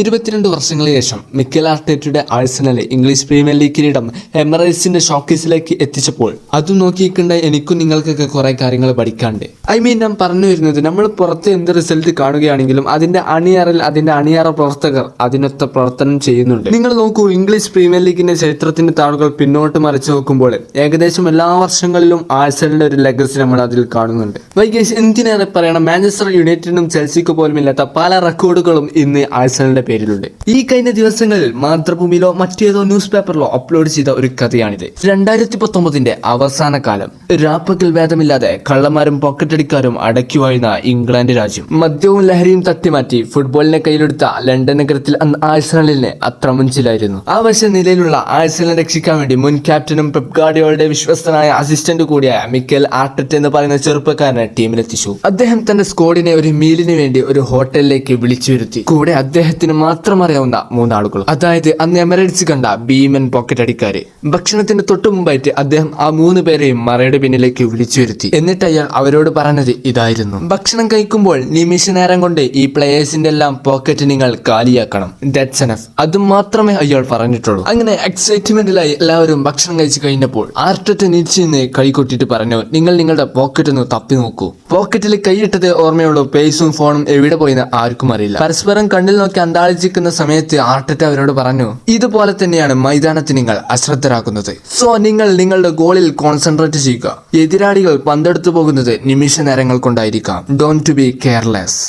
22 വർഷങ്ങൾക്ക് ശേഷം മിക്കൽ ആർട്ടേറ്റയുടെ ആഴ്സണൽ ഇംഗ്ലീഷ് പ്രീമിയർ ലീഗ് കിരീടം എമിറേറ്റ്സിന്റെ ഷോക്കേസിലേക്ക് എത്തിച്ചപ്പോൾ അത് നോക്കിയിട്ടുണ്ട് എനിക്കും നിങ്ങൾക്കൊക്കെ കുറെ കാര്യങ്ങൾ പഠിക്കാണ്ട്. ഞാൻ പറഞ്ഞു വരുന്നത്, നമ്മൾ പുറത്ത് എന്ത് റിസൾട്ട് കാണുകയാണെങ്കിലും അതിന്റെ അണിയറ പ്രവർത്തകർ അതിനൊത്ത പ്രവർത്തനം ചെയ്യുന്നുണ്ട്. നിങ്ങൾ നോക്കൂ, ഇംഗ്ലീഷ് പ്രീമിയർ ലീഗിന്റെ ചരിത്രത്തിന്റെ താളുകൾ പിന്നോട്ട് മറിച്ചു നോക്കുമ്പോൾ ഏകദേശം എല്ലാ വർഷങ്ങളിലും ആഴ്സണലിന്റെ ഒരു ലെഗസി നമ്മൾ അതിൽ കാണുന്നുണ്ട്. എന്തിനേറെ പറയണം, മാഞ്ചസ്റ്റർ യുണൈറ്റഡിനും ചെൽസിക്ക് പോലും ഇല്ലാത്ത പല റെക്കോർഡുകളും ഇന്ന് ആഴ്സണലിന്റെ പേരിലുണ്ട്. ഈ കഴിഞ്ഞ ദിവസങ്ങളിൽ മാതൃഭൂമിയിലോ മറ്റേതോ ന്യൂസ് പേപ്പറിലോ അപ്ലോഡ് ചെയ്ത ഒരു കഥയാണിത്. 2019 അവസാന കാലം. രാപ്പകൽ ഭേദമില്ലാതെ കള്ളന്മാരും പോക്കറ്റടിക്കാരും അടക്കി വാഴുന്ന ഇംഗ്ലണ്ട് രാജ്യം. മദ്യവും ലഹരിയും തട്ടിമാറ്റി ഫുട്ബോളിനെ കയ്യിലെടുത്ത ലണ്ടൻ നഗരത്തിൽ അന്ന് ആഴ്സണലിന് അത്ര മുഞ്ചിലായിരുന്നു. ആവശ്യ നിലയിലുള്ള ആഴ്സണലിനെ രക്ഷിക്കാൻ വേണ്ടി മുൻ ക്യാപ്റ്റനും പെപ് ഗാർഡിയോളയുടെ വിശ്വസ്തനായ അസിസ്റ്റന്റ് കൂടിയായ മിക്കൽ ആർട്ടറ്റ എന്ന് പറയുന്ന ചെറുപ്പക്കാരനെ ടീമിലെത്തിച്ചു. അദ്ദേഹം തന്റെ സ്ക്വാഡിനെ ഒരു മീലിന് വേണ്ടി ഒരു ഹോട്ടലിലേക്ക് വിളിച്ചു വരുത്തി. കൂടെ അദ്ദേഹത്തിന് മാത്രം അറിയാവുന്ന 3 ആളുകൾ, അതായത് അന്ന് എമിറേറ്റ്സ് കണ്ട ഭീമൻ പോക്കറ്റ് അടിക്കാര്. ഭക്ഷണത്തിന് തൊട്ടു മുമ്പായിട്ട് അദ്ദേഹം ആ 3 പേരെയും മറയുടെ പിന്നിലേക്ക് വിളിച്ചു വരുത്തി. എന്നിട്ട് അയാൾ അവരോട് പറഞ്ഞത് ഇതായിരുന്നു: ഭക്ഷണം കഴിക്കുമ്പോൾ നിമിഷ നേരം കൊണ്ട് ഈ പ്ലേയേഴ്സിന്റെ എല്ലാം പോക്കറ്റ് നിങ്ങൾ കാലിയാക്കണം. That's enough. അതും മാത്രമേ അയാൾ പറഞ്ഞിട്ടുള്ളൂ. അങ്ങനെ എക്സൈറ്റ്മെന്റിലായി എല്ലാവരും ഭക്ഷണം കഴിച്ചു കഴിഞ്ഞപ്പോൾ ആർട്ടറ്റ നീച്ചിന്ന് കൈകൊട്ടിട്ട് പറഞ്ഞു, നിങ്ങൾ നിങ്ങളുടെ പോക്കറ്റ് ഒന്ന് തപ്പി നോക്കൂ. പോക്കറ്റിൽ കൈയിട്ടത് ഓർമ്മയുള്ളൂ, പേഴ്സും ഫോണും എവിടെ പോയിന്ന് ആർക്കും അറിയില്ല. പരസ്പരം കണ്ണിൽ നോക്കി അന്താളിച്ചിരിക്കുന്ന സമയത്ത് ആർട്ടറ്റ അവരോട് പറഞ്ഞു, ഇതുപോലെ തന്നെയാണ് മൈതാനത്ത് നിങ്ങൾ അശ്രദ്ധരാക്കുന്നത്. സോ നിങ്ങൾ നിങ്ങളുടെ ഗോളിൽ കോൺസെൻട്രേറ്റ് ചെയ്യുക. എതിരാളികൾ പന്തെടുത്തു പോകുന്നത് നിമിഷ നേരങ്ങൾ കൊണ്ടായിരിക്കാം. Don't to be careless.